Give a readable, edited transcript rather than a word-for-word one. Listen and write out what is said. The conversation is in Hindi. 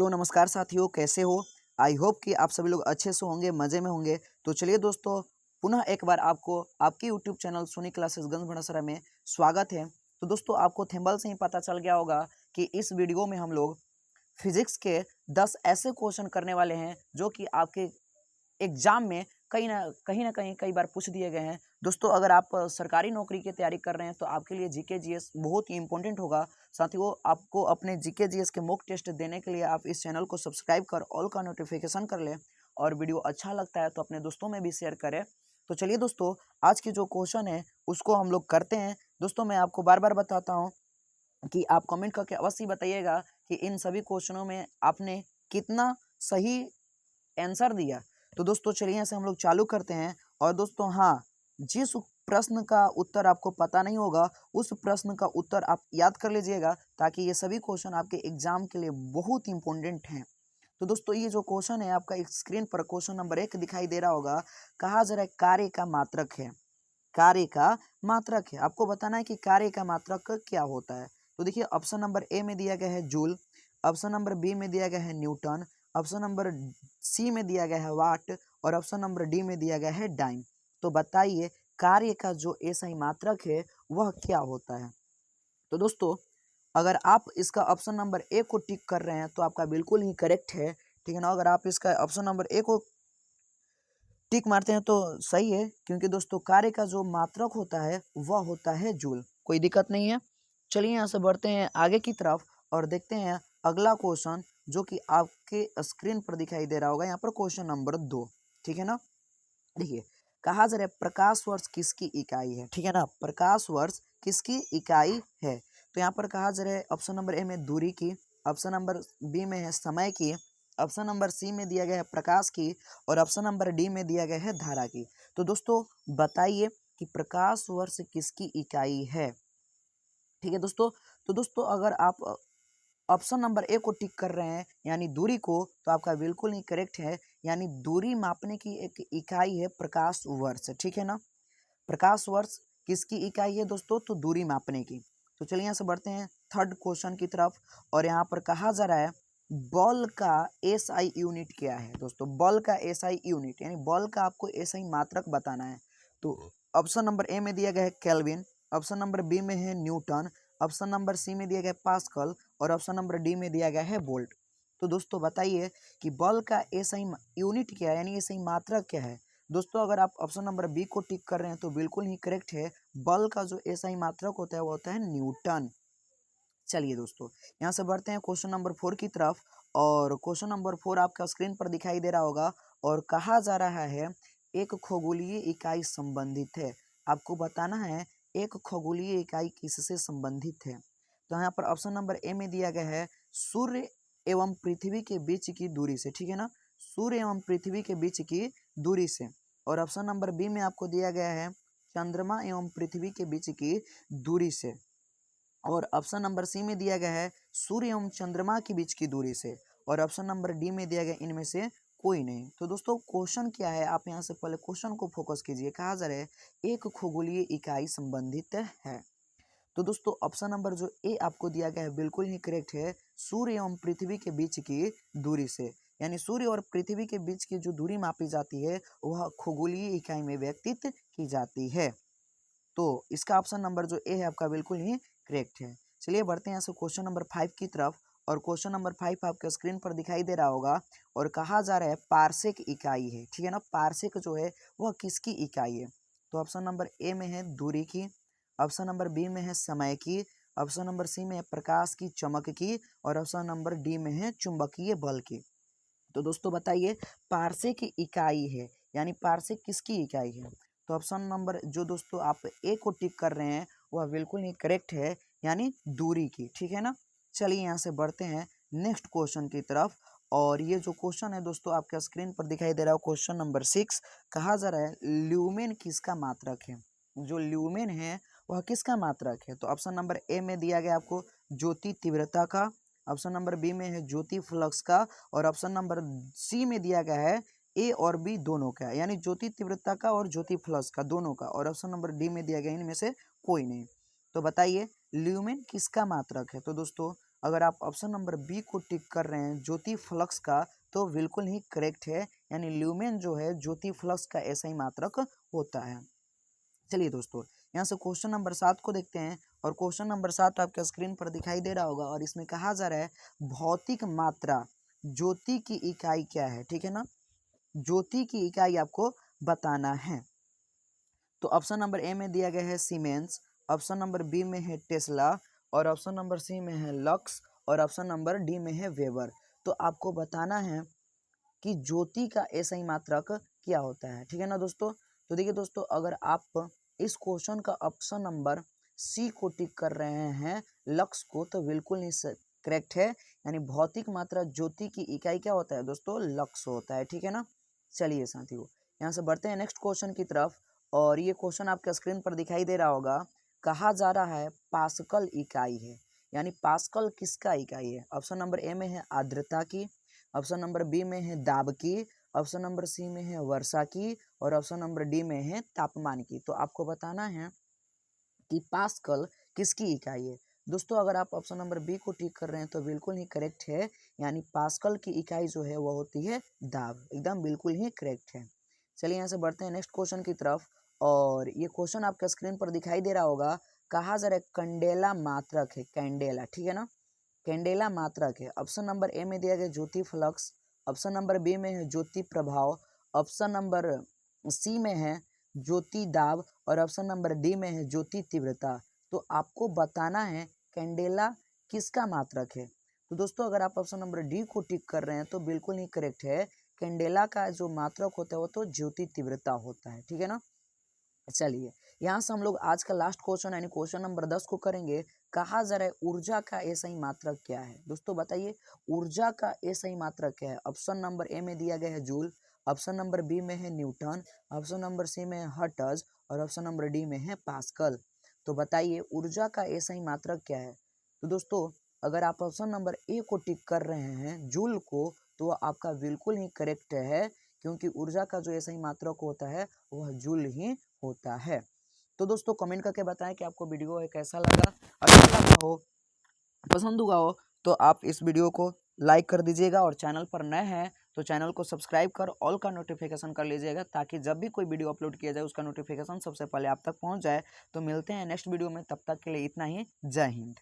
हेलो नमस्कार साथियों, कैसे हो? आई होप कि आप सभी लोग अच्छे से होंगे, मज़े में होंगे। तो चलिए दोस्तों, पुनः एक बार आपको आपके यूट्यूब चैनल सोनी क्लासेस गंज भड़ासरा में स्वागत है। तो दोस्तों, आपको थंबनेल से ही पता चल गया होगा कि इस वीडियो में हम लोग फिजिक्स के 10 ऐसे क्वेश्चन करने वाले हैं जो कि आपके एग्जाम में कहीं ना कहीं कई बार पूछ दिए गए हैं। दोस्तों, अगर आप सरकारी नौकरी की तैयारी कर रहे हैं तो आपके लिए जीके जीएस बहुत ही इंपॉर्टेंट होगा। साथियों, आपको अपने जीके जीएस के मॉक टेस्ट देने के लिए आप इस चैनल को सब्सक्राइब कर ऑल का नोटिफिकेशन कर लें, और वीडियो अच्छा लगता है तो अपने दोस्तों में भी शेयर करें। तो चलिए दोस्तों, आज की जो क्वेश्चन है उसको हम लोग करते हैं। दोस्तों, मैं आपको बार बार बताता हूँ कि आप कमेंट करके अवश्य बताइएगा कि इन सभी क्वेश्चनों में आपने कितना सही आंसर दिया। तो दोस्तों, चलिए यहाँ से हम लोग चालू करते हैं। और दोस्तों, हाँ, जिस प्रश्न का उत्तर आपको पता नहीं होगा उस प्रश्न का उत्तर आप याद कर लीजिएगा, ताकि ये सभी क्वेश्चन आपके एग्जाम के लिए बहुत इंपॉर्टेंट हैं। तो दोस्तों, ये जो क्वेश्चन है आपका एक स्क्रीन पर क्वेश्चन नंबर 1 दिखाई दे रहा होगा। कहा जा रहा है कार्य का मात्रक है। कार्य का मात्रक है, आपको बताना है कि कार्य का मात्रक क्या होता है। तो देखिए, ऑप्शन नंबर ए में दिया गया है जूल, ऑप्शन नंबर बी में दिया गया है न्यूटन, ऑप्शन नंबर सी में दिया गया है वाट, और ऑप्शन नंबर डी में दिया गया है डाइम। तो बताइए, कार्य का जो ऐसा ही मात्रक है वह क्या होता है। तो दोस्तों, अगर आप इसका ऑप्शन नंबर ए को टिक कर रहे हैं तो आपका बिल्कुल ही करेक्ट है, ठीक है ना। अगर आप इसका ऑप्शन नंबर ए को टिक मारते हैं तो सही है, क्योंकि दोस्तों कार्य का जो मात्रक होता है वह होता है जूल। कोई दिक्कत नहीं है। चलिए यहाँ से बढ़ते हैं आगे की तरफ और देखते हैं अगला क्वेश्चन, जो कि आपके स्क्रीन पर दिखाई दे रहा होगा। यहाँ पर क्वेश्चन नंबर 2, ठीक है ना। देखिए, कहा जा रहा है प्रकाश वर्ष किसकी इकाई है, ठीक है ना। प्रकाश वर्ष किसकी इकाई है। तो यहाँ पर कहा जा रहा है ऑप्शन नंबर ए में दूरी की, ऑप्शन नंबर बी में है समय की, ऑप्शन नंबर सी में दिया गया है प्रकाश की, और ऑप्शन नंबर डी में दिया गया है धारा की। तो दोस्तों, बताइए कि प्रकाश वर्ष किसकी इकाई है, ठीक है दोस्तों। तो दोस्तों, अगर आप ऑप्शन नंबर ए को टिक कर रहे हैं यानी दूरी को, तो आपका बिल्कुल ही करेक्ट है। यानी दूरी मापने की एक इकाई है प्रकाश वर्ष, ठीक है ना। प्रकाश वर्ष किसकी इकाई है दोस्तों? तो दूरी मापने की। तो चलिए यहाँ से बढ़ते हैं थर्ड क्वेश्चन की तरफ। और यहाँ पर कहा जा रहा है बॉल का एसआई यूनिट क्या है। दोस्तों, बॉल का एसआई यूनिट यानी बॉल का आपको एसआई मात्रक बताना है। तो ऑप्शन नंबर ए में दिया गया है केल्विन, ऑप्शन नंबर बी में है न्यूटन, ऑप्शन नंबर सी में दिया गया है पास्कल, और ऑप्शन नंबर डी में दिया गया है वोल्ट। तो दोस्तों, बताइए कि बॉल का एसआई यूनिट क्या है, यानी एसआई मात्रक क्या है। दोस्तों, अगर आप ऑप्शन नंबर बी को टिक कर रहे हैं तो बिल्कुल ही करेक्ट है। बल का जो एसआई मात्रक होता है वो होता है न्यूटन। चलिए दोस्तों, यहाँ से बढ़ते हैं क्वेश्चन नंबर 4 की तरफ। और क्वेश्चन नंबर 4 आपका स्क्रीन पर दिखाई दे रहा होगा। और कहा जा रहा है एक खगोलीय इकाई संबंधित है। आपको बताना है एक खगोलीय इकाई किससे संबंधित है। तो यहाँ पर ऑप्शन नंबर ए में दिया गया है सूर्य एवं पृथ्वी के बीच की दूरी से, ठीक है ना। सूर्य एवं पृथ्वी के बीच की दूरी से। और ऑप्शन नंबर बी में आपको दिया गया है चंद्रमा एवं पृथ्वी के बीच की दूरी से। और ऑप्शन नंबर सी में दिया गया है सूर्य एवं चंद्रमा के बीच की दूरी से। और ऑप्शन नंबर डी में दिया गया इनमें से कोई नहीं। तो दोस्तों, क्वेश्चन क्या है, आप यहाँ से पहले क्वेश्चन को फोकस कीजिए। कहा जा रहा है एक खगोलीय इकाई संबंधित है। तो दोस्तों, ऑप्शन नंबर जो ए आपको दिया गया है बिल्कुल ही करेक्ट है। सूर्य एवं पृथ्वी के बीच की दूरी से, यानी सूर्य और पृथ्वी के बीच की जो दूरी मापी जाती है वह खगोलीय इकाई में व्यक्तित की जाती है। तो इसका ऑप्शन नंबर जो ए है आपका बिल्कुल ही करेक्ट है। चलिए बढ़ते हैं यहाँ से क्वेश्चन नंबर 5 की तरफ। और क्वेश्चन नंबर 5 आपके स्क्रीन पर दिखाई दे रहा होगा। और कहा जा रहा है पारसेक इकाई है, ठीक है ना। पारसेक जो है वह किसकी इकाई है। तो ऑप्शन नंबर ए में है दूरी की, ऑप्शन नंबर बी में है समय की, ऑप्शन नंबर सी में है प्रकाश की चमक की, और ऑप्शन नंबर डी में है चुंबकीय बल की। तो दोस्तों, बताइए पारसेक की इकाई है, यानी पारसेक किसकी इकाई है। तो ऑप्शन नंबर जो दोस्तों आप ए को टिक कर रहे हैं वह बिल्कुल ही करेक्ट है, यानी दूरी की, ठीक है ना। चलिए यहाँ से बढ़ते हैं नेक्स्ट क्वेश्चन की तरफ। और ये जो क्वेश्चन है दोस्तों आपके स्क्रीन पर दिखाई दे रहा है क्वेश्चन नंबर 6। कहा जा रहा है ल्यूमेन किसका मात्रक है। जो ल्यूमेन है वह किसका मात्रक है। तो ऑप्शन नंबर ए में दिया गया आपको ज्योति तीव्रता का, ऑप्शन नंबर बी में है ज्योति फ्लक्स का, और ऑप्शन नंबर सी में दिया गया है ए और बी दोनों का, यानी ज्योति तीव्रता का और ज्योति फ्लक्स का दोनों का, और ऑप्शन नंबर डी में दिया गया इनमें से कोई नहीं। तो बताइए ल्यूमेन किसका मात्रक है। तो दोस्तों, अगर आप ऑप्शन नंबर बी को टिक कर रहे हैं ज्योति फ्लक्स का, तो बिल्कुल ही करेक्ट है, यानी ल्यूमेन जो है ज्योति फ्लक्स का ऐसा ही मात्रक होता है। चलिए दोस्तों, यहाँ से क्वेश्चन नंबर 7 को देखते हैं, और क्वेश्चन नंबर 7 आपके स्क्रीन पर दिखाई दे रहा होगा, और इसमें कहा जा रहा है भौतिक मात्रा ज्योति की इकाई क्या है, ठीक है ना। ज्योति की इकाई आपको बताना है। तो ऑप्शन नंबर ए में दिया गया है सीमेंस, ऑप्शन नंबर बी में है टेस्ला, और ऑप्शन नंबर सी में है लक्स, और ऑप्शन नंबर डी में है वेबर। तो आपको बताना है कि ज्योति का ऐसा ही मात्रक क्या होता है, ठीक है ना दोस्तों। तो देखिए दोस्तों, अगर आप इस क्वेश्चन का ऑप्शन नंबर सी को टिक कर रहे हैं लक्स को, तो बिल्कुल ही करेक्ट है, यानी भौतिक मात्रा ज्योति की इकाई क्या होता है दोस्तों, लक्स होता है, ठीक है ना। चलिए साथियों, यहाँ से बढ़ते हैं नेक्स्ट क्वेश्चन की तरफ, और ये क्वेश्चन आपके स्क्रीन पर दिखाई दे रहा होगा। कहा जा रहा है पास्कल इकाई है, यानी पास्कल किसका इकाई है। ऑप्शन नंबर ए में है आर्द्रता की, ऑप्शन नंबर बी में है दाब की, ऑप्शन नंबर सी में है वर्षा की, और ऑप्शन नंबर डी में है तापमान की। तो आपको बताना है कि पास्कल किसकी इकाई है। दोस्तों, अगर आप ऑप्शन नंबर बी को टिक कर रहे हैं तो बिल्कुल ही करेक्ट है, यानी पास्कल की इकाई जो है वो होती है दाब, एकदम बिल्कुल ही करेक्ट है। चलिए यहाँ से बढ़ते हैं नेक्स्ट क्वेश्चन की तरफ, और ये क्वेश्चन आपके स्क्रीन पर दिखाई दे रहा होगा। कहा जा रहा है कैंडेला मात्रक है, कैंडेला, ठीक है ना। कैंडेला मात्रक है। ऑप्शन नंबर ए में दिया गया ज्योति फ्लक्स, ऑप्शन नंबर बी में है ज्योति प्रभाव, ऑप्शन नंबर सी में है ज्योति दाब, और ऑप्शन नंबर डी में है ज्योति तीव्रता। तो आपको बताना है कैंडेला किसका मात्रक है। तो दोस्तों, अगर आप ऑप्शन नंबर डी को टिक कर रहे हैं तो बिल्कुल ही करेक्ट है, कैंडेला का जो मात्रक होता है वो तो ज्योति तीव्रता होता है, ठीक है ना। चलिए, यहाँ से हम लोग आज का लास्ट क्वेश्चन यानी क्वेश्चन नंबर 10 को करेंगे। कहा जा रहा है ऊर्जा का ऐसा ही मात्रक क्या है। दोस्तों बताइए, ऊर्जा का ऐसा ही मात्रक क्या है। ऑप्शन नंबर ए में दिया गया है जूल, ऑप्शन नंबर बी में है न्यूटन, ऑप्शन नंबर सी में है हर्ट्ज, और ऑप्शन नंबर डी में है पास्कल। तो बताइए ऊर्जा का ऐसा ही मात्रक क्या है। तो दोस्तों, अगर आप ऑप्शन नंबर ए को टिक कर रहे हैं जूल को, तो आपका बिल्कुल ही करेक्ट है, क्योंकि ऊर्जा का जो ऐसा ही मात्रक होता है वह जूल ही होता है। तो दोस्तों, कमेंट करके बताएं कि आपको वीडियो कैसा लगा। अच्छा लगा हो, पसंद हुआ हो, तो आप इस वीडियो को लाइक कर दीजिएगा, और चैनल पर नए हैं तो चैनल को सब्सक्राइब कर ऑल का नोटिफिकेशन कर लीजिएगा, ताकि जब भी कोई वीडियो अपलोड किया जाए उसका नोटिफिकेशन सबसे पहले आप तक पहुंच जाए। तो मिलते हैं नेक्स्ट वीडियो में, तब तक के लिए इतना ही। जय हिंद।